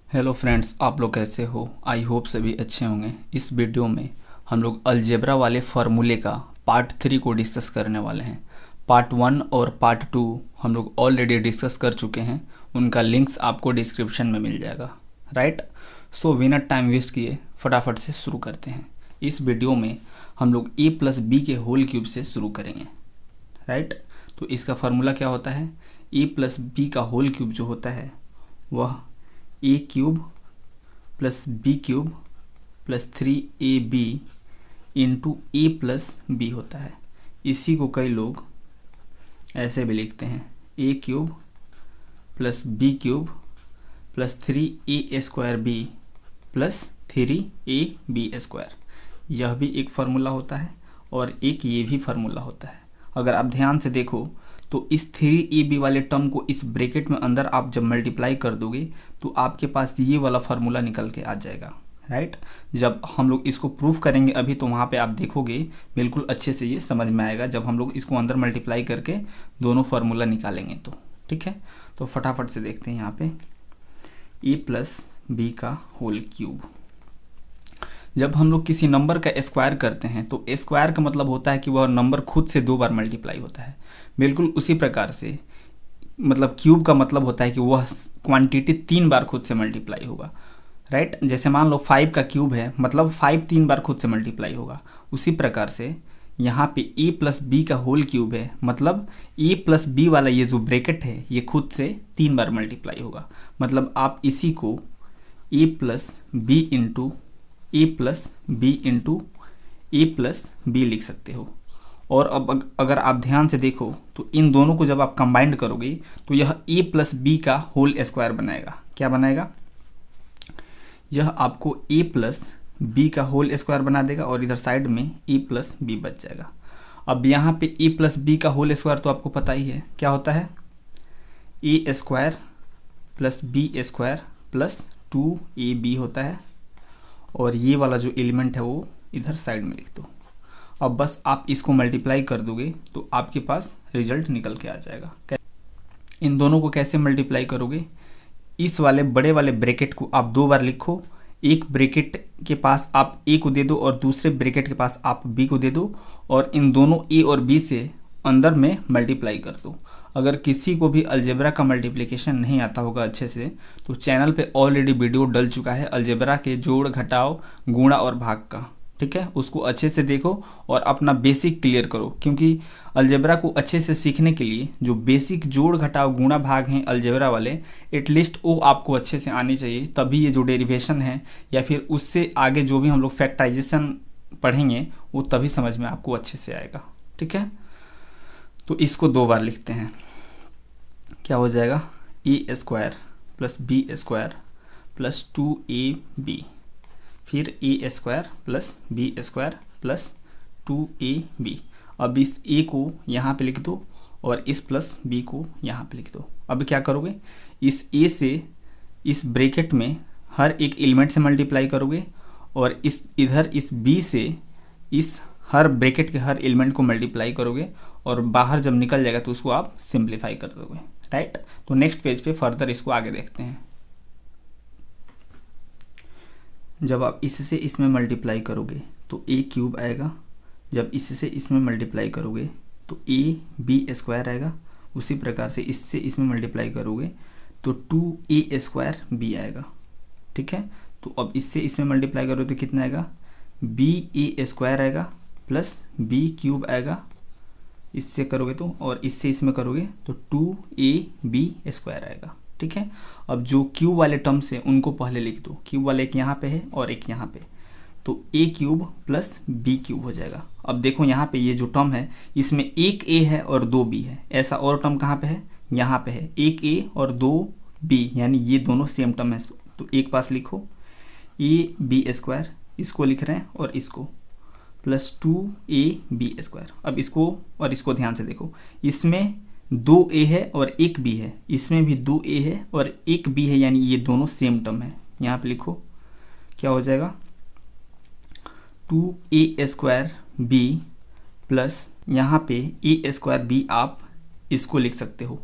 Hello friends, आप लोग कैसे हो? आई होप सभी अच्छे होंगे। इस वीडियो में हम लोग अलजेब्रा वाले फार्मूले का पार्ट 3 को डिस्कस करने वाले हैं। पार्ट 1 और पार्ट 2 हम लोग ऑलरेडी डिस्कस कर चुके हैं, उनका लिंक्स आपको डिस्क्रिप्शन में मिल जाएगा। राइट, सो बिना टाइम वेस्ट किए फटाफट से शुरू करते हैं। इस वीडियो में हम लोग a प्लस बी के होल क्यूब से शुरू करेंगे। राइट, तो इसका फार्मूला क्या होता है? a प्लस बी का होल क्यूब जो होता है वह A cube plus B cube plus 3ab into A plus B होता है। इसी को कई लोग ऐसे भी लिखते हैं, A cube plus B cube plus 3a² plus 3ab²। यह भी एक फार्मूला होता है और एक ये भी फार्मूला होता है। अगर आप ध्यान से देखो तो इस 3ab वाले टर्म को इस ब्रैकेट में अंदर आप जब मल्टीप्लाई कर दोगे तो आपके पास ये वाला फार्मूला निकल के आ जाएगा। राइट, जब हम लोग इसको प्रूफ करेंगे अभी तो वहाँ पे आप देखोगे बिल्कुल अच्छे से ये समझ में आएगा जब हम लोग इसको अंदर मल्टीप्लाई करके दोनों फार्मूला निकालेंगे तो। ठीक है, तो फटाफट से देखते हैं यहाँ पे a प्लस बी का होल क्यूब। जब हम लोग किसी नंबर का स्क्वायर करते हैं तो स्क्वायर का मतलब होता है कि वह नंबर खुद से 2 बार मल्टीप्लाई होता है। बिल्कुल उसी प्रकार से मतलब क्यूब का मतलब होता है कि वह क्वांटिटी 3 बार खुद से मल्टीप्लाई होगा। राइट, जैसे मान लो 5 का क्यूब है मतलब 5 3 बार खुद से मल्टीप्लाई होगा। उसी प्रकार से यहाँ पे a प्लस बी का होल क्यूब है मतलब a प्लस बी वाला ये जो ब्रैकेट है ये खुद से 3 बार मल्टीप्लाई होगा। मतलब आप इसी को a plus B into A plus B into A plus B लिख सकते हो। और अब अगर आप ध्यान से देखो तो इन दोनों को जब आप कंबाइंड करोगे तो यह a प्लस बी का होल स्क्वायर बनाएगा। क्या बनाएगा? यह आपको a प्लस बी का होल स्क्वायर बना देगा और इधर साइड में a प्लस बी बच जाएगा। अब यहाँ पे a प्लस बी का होल स्क्वायर तो आपको पता ही है क्या होता है, a² plus b² plus 2ab होता है। और ये वाला जो एलिमेंट है वो इधर साइड में लिख दो। अब बस आप इसको मल्टीप्लाई कर दोगे तो आपके पास रिजल्ट निकल के आ जाएगा। इन दोनों को कैसे मल्टीप्लाई करोगे? इस वाले बड़े वाले ब्रैकेट को आप 2 बार लिखो। एक ब्रैकेट के पास आप a को दे दो और दूसरे ब्रैकेट के पास आप b को दे दो और इन दोनों a और b से अंदर में मल्टीप्लाई कर दो। अगर किसी को भी अलजेब्रा का मल्टीप्लिकेशन नहीं आता होगा अच्छे से तो चैनल पे ऑलरेडी वीडियो डल चुका है अलजेब्रा के जोड़ घटाव गुणा और भाग का। ठीक है, उसको अच्छे से देखो और अपना बेसिक क्लियर करो, क्योंकि अलजेब्रा को अच्छे से सीखने के लिए जो बेसिक जोड़ घटाव गुणा भाग हैं अलजेब्रा वाले एटलीस्ट वो आपको अच्छे से आनी चाहिए। तभी ये जो डेरिवेशन है या फिर उससे आगे जो भी हम लोग फैक्टराइजेशन पढ़ेंगे वो तभी समझ में आपको अच्छे से आएगा। ठीक है, तो इसको 2 बार लिखते हैं। क्या हो जाएगा? a² plus b² plus 2ab फिर a² plus b² plus 2ab। अब इस a को यहाँ पे लिख दो और इस प्लस b को यहाँ पे लिख दो। अब क्या करोगे? इस a से इस ब्रैकेट में हर एक एलिमेंट से मल्टीप्लाई करोगे और इस इधर इस b से इस हर ब्रैकेट के हर एलिमेंट को मल्टीप्लाई करोगे और बाहर जब निकल जाएगा तो उसको आप सिंप्लीफाई कर दोगे। राइट, तो नेक्स्ट पेज पे फर्दर इसको आगे देखते हैं। जब आप इससे इसमें मल्टीप्लाई करोगे तो a क्यूब आएगा। जब इससे इसमें मल्टीप्लाई करोगे तो ab² आएगा। उसी प्रकार से इससे इसमें मल्टीप्लाई करोगे तो 2a² आएगा। ठीक है, तो अब इससे इसमें मल्टीप्लाई करोगे तो कितना आएगा? ba² आएगा प्लस b क्यूब आएगा। इससे करोगे तो और इससे इसमें करोगे तो 2ab² आएगा। ठीक है, अब जो क्यूब वाले टर्म से उनको पहले लिख दो। क्यूब वाले एक यहाँ पे है और एक यहाँ पे, तो a³ प्लस b³ हो जाएगा। अब देखो यहाँ पे ये जो टर्म है इसमें एक a है और 2 b है। ऐसा और टर्म कहाँ पे है? यहाँ पे है, एक a और 2 b, यानी ये दोनों सेम टर्म है। तो एक पास लिखो ab², इसको लिख रहे हैं और इसको प्लस 2ab²। अब इसको और इसको ध्यान से देखो, इसमें 2a है और एक b है, इसमें भी 2a है और एक b है, यानी ये दोनों सेम टर्म है। यहाँ पे लिखो क्या हो जाएगा? 2a² b प्लस यहाँ पे a² b आप इसको लिख सकते हो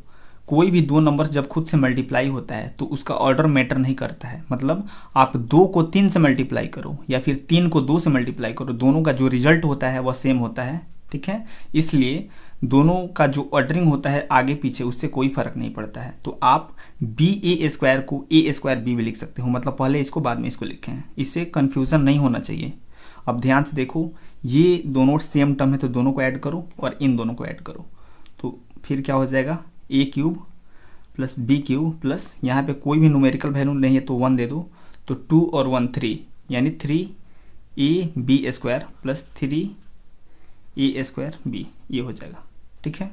कोई भी दो नंबर जब खुद से मल्टीप्लाई होता है तो उसका ऑर्डर मैटर नहीं करता है। मतलब आप 2 को 3 से मल्टीप्लाई करो या फिर 3 को 2 से मल्टीप्लाई करो, दोनों का जो रिजल्ट होता है वह सेम होता है। ठीक है, इसलिए दोनों का जो ऑर्डरिंग होता है आगे पीछे उससे कोई फर्क नहीं पड़ता है। तो आप बी ए स्क्वायर को ए स्क्वायर बी भी लिख सकते हो, मतलब पहले इसको बाद में इसको लिखें, इससे कन्फ्यूज़न नहीं होना चाहिए। अब ध्यान से देखो, ये दोनों सेम टर्म है तो दोनों को ऐड करो और इन दोनों को ऐड करो, तो फिर क्या हो जाएगा, A cube plus B cube plus यहाँ पे कोई भी न्यूमेरिकल वैल्यू नहीं है तो 1 दे दो, तो 2 और 1 3, यानी 3ab² प्लस 3a² b, ये हो जाएगा। ठीक है,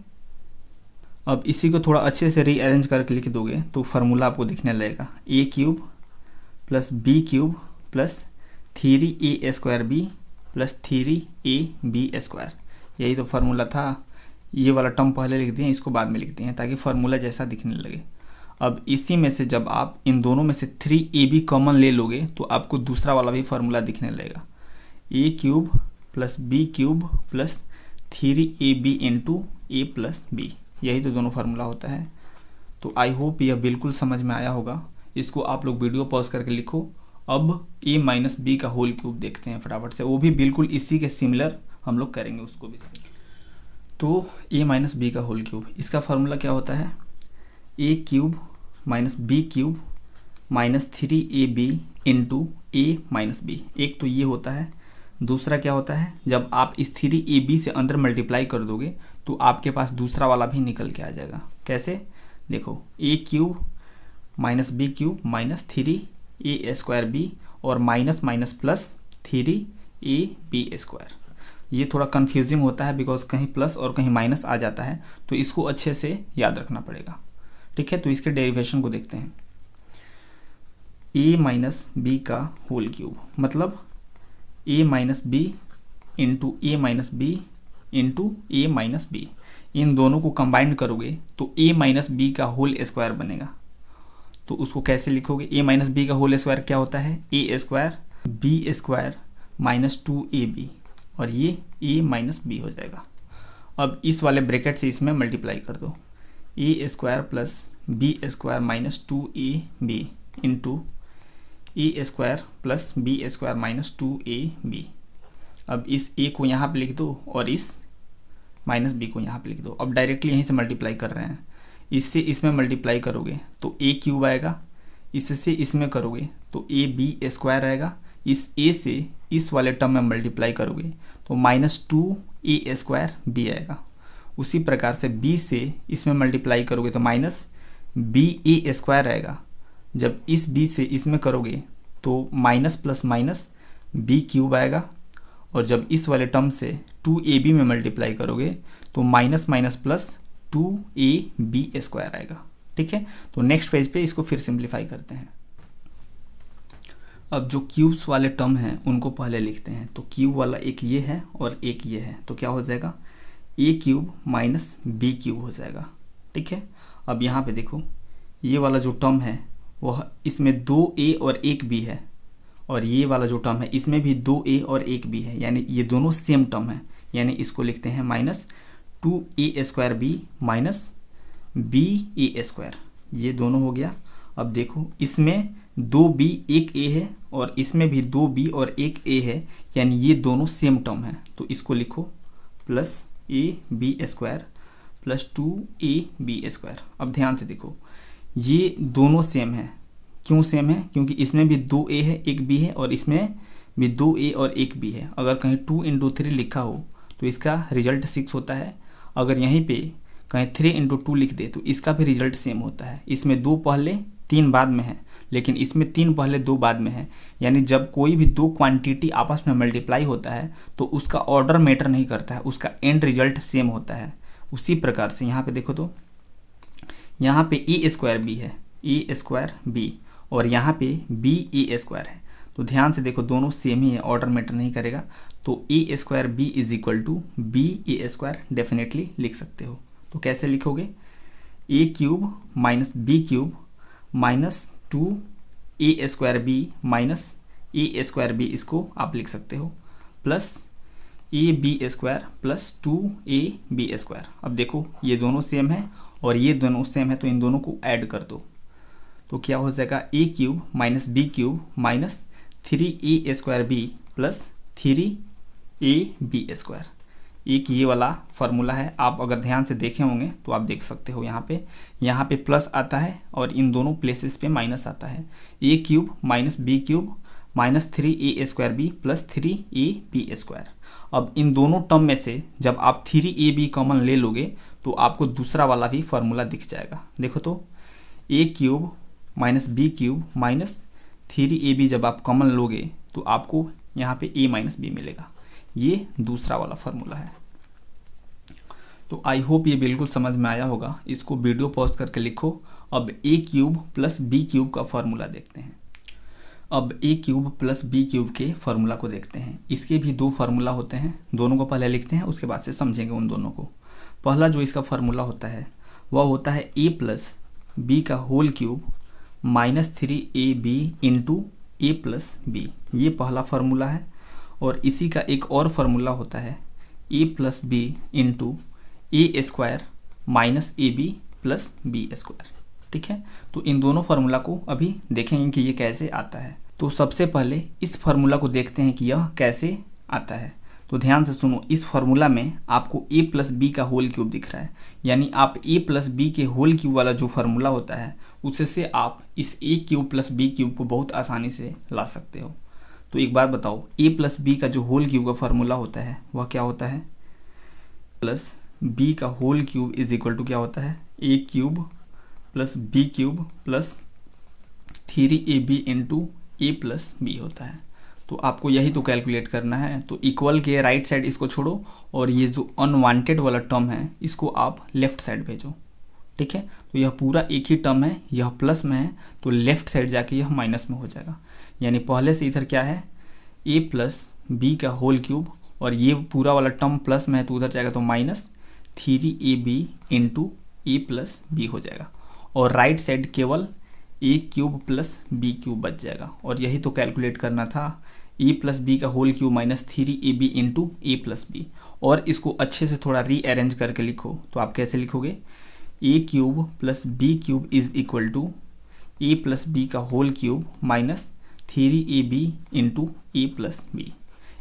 अब इसी को थोड़ा अच्छे से रीअरेंज करके लिख दोगे तो फार्मूला आपको दिखने लगेगा, A cube plus B cube plus 3a² b plus 3ab²। यही तो फार्मूला था। ये वाला टर्म पहले लिख दिए, इसको बाद में लिख दिए ताकि फार्मूला जैसा दिखने लगे। अब इसी में से जब आप इन दोनों में से 3ab कॉमन ले लोगे तो आपको दूसरा वाला भी फार्मूला दिखने लगेगा, A cube plus B cube plus 3ab into A plus B. यही तो दोनों फार्मूला होता है। तो आई होप यह बिल्कुल समझ में आया होगा। इसको आप लोग वीडियो पॉज करके लिखो। अब ए माइनस बी का होल क्यूब देखते हैं फटाफट से, वो भी बिल्कुल इसी के सिमिलर हम लोग करेंगे उसको भी। तो ए माइनस बी का होल क्यूब, इसका फार्मूला क्या होता है, A cube minus B cube minus 3ab into A minus B. एक तो ये होता है, दूसरा क्या होता है, जब आप इस 3ab से अंदर मल्टीप्लाई कर दोगे तो आपके पास दूसरा वाला भी निकल के आ जाएगा। कैसे, देखो, A cube minus B cube minus 3a² b और माइनस माइनस प्लस 3ab²। ये थोड़ा कंफ्यूजिंग होता है बिकॉज कहीं प्लस और कहीं माइनस आ जाता है, तो इसको अच्छे से याद रखना पड़ेगा। ठीक है, तो इसके डेरिवेशन को देखते हैं। ए माइनस बी का होल क्यूब मतलब ए minus B into A minus B into A minus B, इन दोनों को कंबाइंड करोगे तो ए माइनस बी का होल स्क्वायर बनेगा। तो उसको कैसे लिखोगे, ए माइनस बी का होल स्क्वायर क्या होता है, a² b² माइनस 2ab और ये a माइनस बी हो जाएगा। अब इस वाले ब्रैकेट से इसमें मल्टीप्लाई कर दो, a² plus b² minus 2ab into a² plus b² minus 2ab। अब इस a को यहाँ पे लिख दो और इस माइनस b को यहाँ पे लिख दो। अब डायरेक्टली यहीं से मल्टीप्लाई कर रहे हैं, इससे इसमें मल्टीप्लाई करोगे तो a क्यूब आएगा, इससे इसमें करोगे तो ab² आएगा, इस a से इस वाले टर्म में मल्टीप्लाई करोगे तो माइनस 2a² b आएगा। उसी प्रकार से b से इसमें मल्टीप्लाई करोगे तो माइनस ba² आएगा। जब इस b से इसमें करोगे तो minus plus minus b cube आएगा, और जब इस वाले टर्म से 2ab में मल्टीप्लाई करोगे तो माइनस माइनस प्लस 2ab² आएगा। ठीक है, तो नेक्स्ट पेज पे इसको फिर सिंप्लीफाई करते हैं। अब जो क्यूब्स वाले टर्म हैं उनको पहले लिखते हैं। तो क्यूब वाला एक ये है और एक ये है, तो क्या हो जाएगा, A cube minus B cube हो जाएगा। ठीक है, अब यहाँ पे देखो, ये वाला जो टर्म है वह इसमें 2a और 1b है, और ये वाला जो टर्म है इसमें भी 2a और 1b है, यानी ये दोनों सेम टर्म है। यानी इसको लिखते हैं minus 2a² b minus ba², ये दोनों हो गया। अब देखो, इसमें 2b 1a है और इसमें भी 2b और 1a है, यानी ये दोनों सेम टर्म है। तो इसको लिखो प्लस ab² प्लस 2ab²। अब ध्यान से देखो, ये दोनों सेम है। क्यों सेम है, क्योंकि इसमें भी 2a है 1b है और इसमें भी 2a और 1b है। अगर कहीं 2 इंटू 3 लिखा हो तो इसका रिजल्ट 6 होता है। अगर यहीं पे कहीं 3 इंटू 2 लिख दे तो इसका भी रिजल्ट सेम होता है। इसमें 2 पहले 3 बाद में है, लेकिन इसमें 3 पहले 2 बाद में है। यानी जब कोई भी दो क्वांटिटी आपस में मल्टीप्लाई होता है तो उसका ऑर्डर मैटर नहीं करता है, उसका एंड रिजल्ट सेम होता है। उसी प्रकार से यहाँ पे देखो, तो यहाँ पे a² b है, a² b, और यहाँ पे ba² है। तो ध्यान से देखो, दोनों सेम ही है, ऑर्डर मैटर नहीं करेगा। तो a² b is equal to ba² definitely लिख सकते हो। तो कैसे लिखोगे, a cube minus B cube minus 2a² b minus a² b, इसको आप लिख सकते हो, प्लस ab² प्लस 2ab²। अब देखो, ये दोनों सेम है और ये दोनों सेम है तो इन दोनों को ऐड कर दो। तो क्या हो जाएगा, A cube minus B cube minus 3a² plus 3ab²। एक ये वाला फार्मूला है, आप अगर ध्यान से देखे होंगे तो आप देख सकते हो यहाँ पे प्लस आता है और इन दोनों प्लेसेस पे माइनस आता है। A cube minus B cube minus 3a² plus 3ab²। अब इन दोनों टर्म में से जब आप 3ab कॉमन ले लोगे तो आपको दूसरा वाला भी फार्मूला दिख जाएगा। देखो तो A cube minus B cube minus 3ab जब आप कॉमन लोगे तो आपको यहाँ पे a माइनस बी मिलेगा। ये दूसरा वाला फार्मूला है। तो आई होप ये बिल्कुल समझ में आया होगा। इसको वीडियो पॉज करके लिखो। अब ए क्यूब प्लस बी क्यूब का फार्मूला देखते हैं। अब ए क्यूब प्लस बी क्यूब के फार्मूला को देखते हैं। इसके भी दो फार्मूला होते हैं, दोनों को पहले लिखते हैं, उसके बाद से समझेंगे उन दोनों को। पहला जो इसका फार्मूला होता है वह होता है ए प्लस बी का whole cube minus 3ab into A plus B. ये पहला फार्मूला है। और इसी का एक और फार्मूला होता है A plus B into a² minus ab plus b²। ठीक है, तो इन दोनों फार्मूला को अभी देखेंगे कि ये कैसे आता है। तो सबसे पहले इस फार्मूला को देखते हैं कि यह कैसे आता है। तो ध्यान से सुनो, इस फार्मूला में आपको a प्लस बी का होल क्यूब दिख रहा है, यानी आप a प्लस बी के होल क्यूब वाला जो फार्मूला होता है उससे आप इस a cube plus B cube को बहुत आसानी से ला सकते हो। तो एक बार बताओ, a प्लस बी का जो होल क्यूब का फार्मूला होता है वह क्या होता है, प्लस बी का whole cube is equal to क्या होता है, a cube plus B cube plus 3ab into A plus B होता है। तो आपको यही तो कैलकुलेट करना है। तो इक्वल के राइट साइड इसको छोड़ो और ये जो अनवांटेड वाला टर्म है इसको आप लेफ्ट साइड भेजो। ठीक है, तो यह पूरा एक ही टर्म है, यह प्लस में है तो लेफ्ट साइड जाके यह माइनस में हो जाएगा। यानी पहले से इधर क्या है, ए प्लस बी का होल क्यूब, और ये पूरा वाला टर्म प्लस में है तो उधर जाएगा तो minus 3ab into A plus B हो जाएगा। और राइट साइड केवल A cube plus B cube बच जाएगा। और यही तो कैलकुलेट करना था, ए प्लस बी का whole cube minus 3ab into A plus B. और इसको अच्छे से थोड़ा रीअरेंज करके लिखो तो आप कैसे लिखोगे, A cube plus B cube is equal to A plus B का whole cube minus 3ab into A plus B.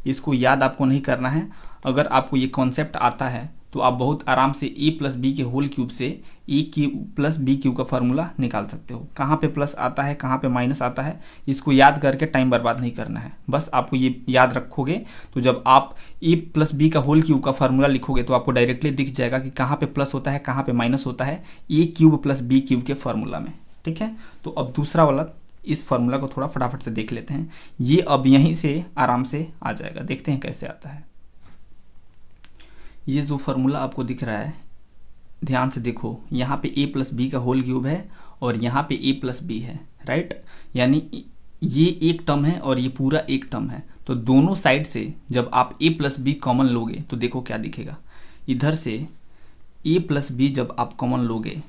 इसको याद आपको नहीं करना है। अगर आपको ये कॉन्सेप्ट आता है तो आप बहुत आराम से ए प्लस बी के होल क्यूब से ए क्यूब प्लस बी क्यूब का फार्मूला निकाल सकते हो। कहाँ पे प्लस आता है, कहाँ पे माइनस आता है, इसको याद करके टाइम बर्बाद नहीं करना है। बस आपको ये याद रखोगे तो जब आप ए प्लस बी का होल क्यूब का फार्मूला लिखोगे तो आपको डायरेक्टली दिख जाएगा कि कहाँ पे प्लस होता है, कहाँ पे माइनस होता है A cube plus B cube के फार्मूला में। ठीक है, तो अब दूसरा वाला इस फार्मूला को थोड़ा फटाफट से देख लेते हैं। ये अब यहीं से आराम से आ जाएगा, देखते हैं कैसे आता है। ये जो फार्मूला आपको दिख रहा है ध्यान से देखो, यहाँ पे a प्लस बी का होल क्यूब है और यहाँ पे a प्लस बी है, राइट। यानी ये एक टर्म है और ये पूरा एक टर्म है। तो दोनों साइड से जब आप a प्लस बी कॉमन लोगे तो देखो क्या दिखेगा, इधर से a प्लस बी जब आप कॉमन लोगे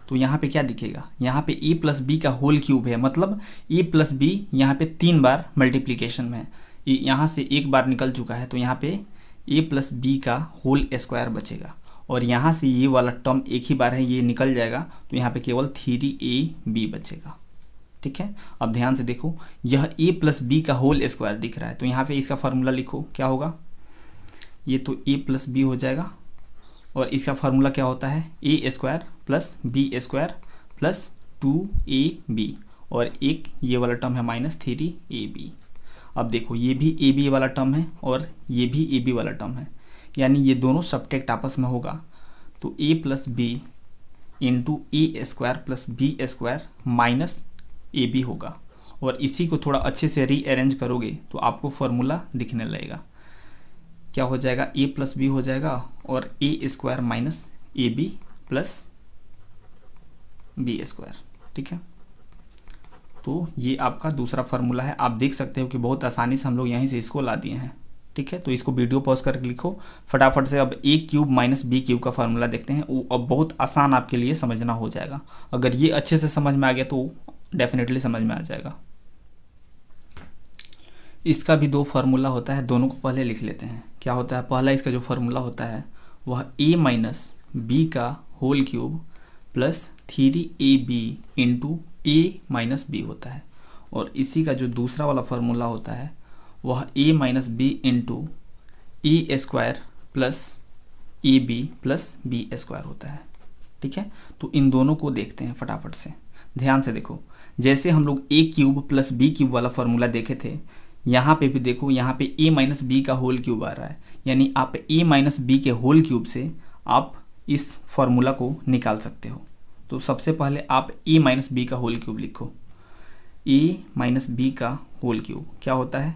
तो यहाँ पे क्या दिखेगा, यहाँ पे a प्लस बी का होल क्यूब है, मतलब a प्लस बी यहाँ पे 3 बार मल्टीप्लीकेशन में है। यहाँ से एक बार निकल चुका है तो यहाँ पे a प्लस बी का होल स्क्वायर बचेगा। और यहाँ से ये वाला टर्म एक ही बार है, ये निकल जाएगा तो यहाँ पे केवल 3ab बचेगा। ठीक है, अब ध्यान से देखो, यह a प्लस बी का होल स्क्वायर दिख रहा है तो यहाँ पे इसका फार्मूला लिखो, क्या होगा, ये तो a प्लस बी हो जाएगा। और इसका फार्मूला क्या होता है, a² plus b² plus 2ab, और एक ये वाला टर्म है माइनस 3ab। अब देखो ये भी ab वाला टर्म है और ये भी ab वाला टर्म है, यानी ये दोनों सब्ट्रैक्ट आपस में होगा तो a plus B into a² plus b² minus ab होगा। और इसी को थोड़ा अच्छे से रीअरेंज करोगे तो आपको फार्मूला दिखने लगेगा, क्या हो जाएगा, a प्लस बी हो जाएगा और a² minus ab plus b²। ठीक है, तो ये आपका दूसरा फार्मूला है। आप देख सकते हो कि बहुत आसानी से हम लोग यहीं से इसको ला दिए हैं। ठीक है, तो इसको वीडियो पॉज करके लिखो फटाफट से। अब a cube minus B cube का फार्मूला देखते हैं, वो अब बहुत आसान आपके लिए समझना हो जाएगा। अगर ये अच्छे से समझ में आ गया तो डेफिनेटली समझ में आ जाएगा। इसका भी दो फार्मूला होता है, दोनों को पहले लिख लेते हैं। क्या होता है, पहला इसका जो फार्मूला होता है वह a माइनस बी का whole cube plus 3ab into A minus B होता है। और इसी का जो दूसरा वाला फॉर्मूला होता है वह a minus B into A square plus A B plus B square होता है। ठीक है, तो इन दोनों को देखते हैं फटाफट से। ध्यान से देखो, जैसे हम लोग ए क्यूब प्लस बी क्यूब वाला फॉर्मूला देखे थे, यहाँ पे भी देखो, यहाँ पे ए माइनस बी का होल क्यूब आ रहा है, यानी आप ए माइनस बी के होल क्यूब से आप इस फॉर्मूला को निकाल सकते हो। तो सबसे पहले आप ए माइनस बी का होल क्यूब लिखो। ए माइनस बी का होल क्यूब क्या होता है?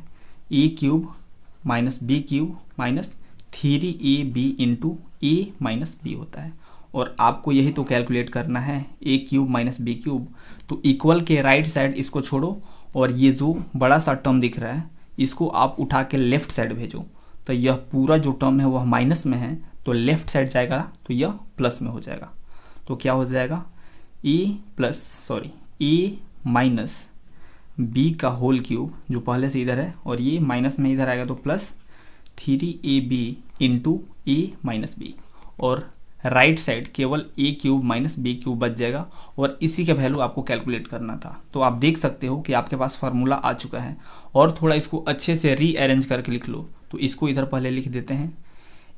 A cube minus B cube minus 3ab into A minus B होता है। और आपको यही तो कैलकुलेट करना है, A cube minus B cube. तो इक्वल के राइट साइड इसको छोड़ो और ये जो बड़ा सा टर्म दिख रहा है इसको आप उठा के लेफ्ट साइड भेजो। तो यह पूरा जो टर्म है वह माइनस में है, तो लेफ्ट साइड जाएगा तो यह प्लस में हो जाएगा। तो क्या हो जाएगा? ए माइनस बी का होल क्यूब जो पहले से इधर है और ये माइनस में इधर आएगा तो plus 3ab into A minus B. और राइट साइड केवल A cube minus B cube बच जाएगा और इसी का वैल्यू आपको कैलकुलेट करना था। तो आप देख सकते हो कि आपके पास फार्मूला आ चुका है। और थोड़ा इसको अच्छे से रीअरेंज करके लिख लो। तो इसको इधर पहले लिख देते हैं,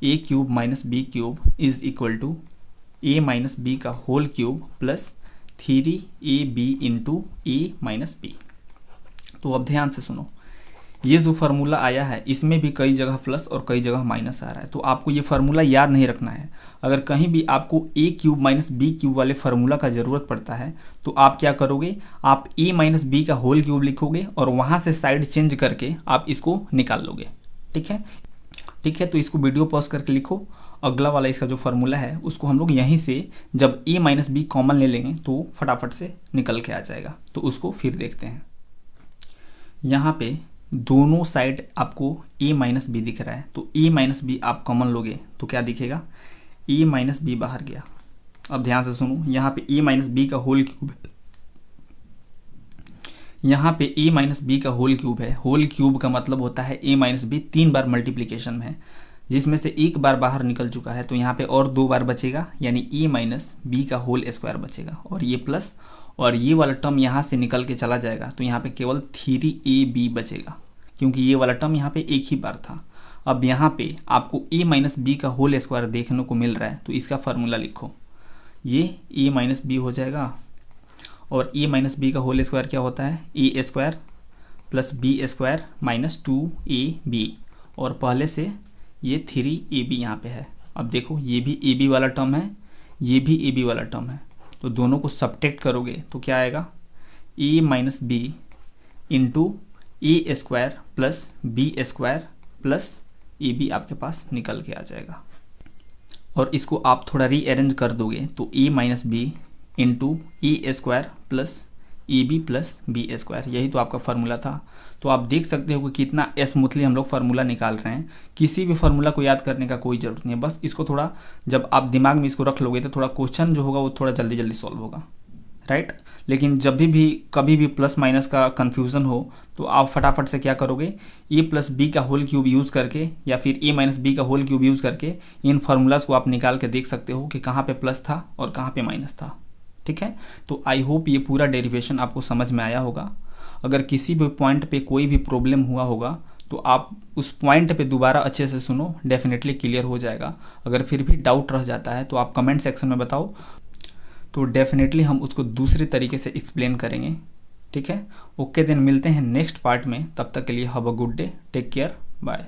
A cube minus B cube is equal to A minus B का whole cube plus 3ab into A minus B. तो अब ध्यान से सुनो, ये जो फार्मूला आया है इसमें भी कई जगह प्लस और कई जगह माइनस आ रहा है। तो आपको ये फार्मूला याद नहीं रखना है। अगर कहीं भी आपको ए क्यूब माइनस बी क्यूब वाले फार्मूला का ज़रूरत पड़ता है तो आप क्या करोगे? आप ए माइनस बी का होल क्यूब लिखोगे और वहाँ से साइड चेंज करके आप इसको निकाल लोगे। ठीक है, ठीक है। तो इसको वीडियो पॉज करके लिखो। अगला वाला इसका जो फार्मूला है उसको हम लोग यहीं से जब ए माइनस बी कॉमन ले लेंगे तो फटाफट से निकल के आ जाएगा। तो उसको फिर देखते हैं। यहाँ पे दोनों साइड आपको ए माइनस बी दिख रहा है, तो ए माइनस बी आप कॉमन लोगे तो क्या दिखेगा? ए माइनस बी बाहर गया। अब ध्यान से सुनो, यहाँ पे ए माइनस बी का होल क्यूब है, यहाँ पे ए माइनस बी का होल क्यूब है। होल क्यूब का मतलब होता है ए माइनस बी 3 बार मल्टीप्लीकेशन में है, जिसमें से एक बार बाहर निकल चुका है, तो यहाँ पे और 2 बार बचेगा, यानी ए माइनस बी का होल स्क्वायर बचेगा। और ये प्लस और ये वाला टर्म यहाँ से निकल के चला जाएगा, तो यहाँ पे केवल 3ab बचेगा, क्योंकि ये वाला टर्म यहाँ पे एक ही बार था। अब यहाँ पे आपको ए माइनस बी का होल स्क्वायर देखने को मिल रहा है, तो इसका फार्मूला लिखो। ये ए माइनस बी हो जाएगा और ए माइनस बी का होल स्क्वायर क्या होता है? A square plus B square minus 2ab। और पहले से ये 3ab यहाँ पे है। अब देखो, ये भी ab वाला टर्म है, ये भी ab वाला टर्म है, तो दोनों को सब्ट्रैक्ट करोगे तो क्या आएगा? A minus B into A square plus B square plus A B आपके पास निकल के आ जाएगा। और इसको आप थोड़ा रीअरेंज कर दोगे तो A minus B into A square plus A B plus B square, यही तो आपका फार्मूला था। तो आप देख सकते हो कि कितना स्मूथली हम लोग फार्मूला निकाल रहे हैं। किसी भी फार्मूला को याद करने का कोई ज़रूरत नहीं है, बस इसको थोड़ा जब आप दिमाग में इसको रख लोगे तो थोड़ा क्वेश्चन जो होगा वो थोड़ा जल्दी जल्दी सॉल्व होगा, राइट। लेकिन जब भी कभी भी प्लस माइनस का कन्फ्यूज़न हो तो आप फटाफट से क्या करोगे? ए प्लस बी का होल क्यूब यूज़ करके या फिर ए माइनस बी का होल क्यूब यूज़ करके इन फार्मूलाज को आप निकाल के देख सकते हो कि कहाँ पे प्लस था और कहाँ पे माइनस था। ठीक है, तो आई होप ये पूरा डेरिवेशन आपको समझ में आया होगा। अगर किसी भी पॉइंट पे कोई भी प्रॉब्लम हुआ होगा तो आप उस पॉइंट पे दोबारा अच्छे से सुनो, डेफिनेटली क्लियर हो जाएगा। अगर फिर भी डाउट रह जाता है तो आप कमेंट सेक्शन में बताओ, तो डेफिनेटली हम उसको दूसरे तरीके से एक्सप्लेन करेंगे। ठीक है, ओके, देन मिलते हैं नेक्स्ट पार्ट में। तब तक के लिए have a good day, take care, bye.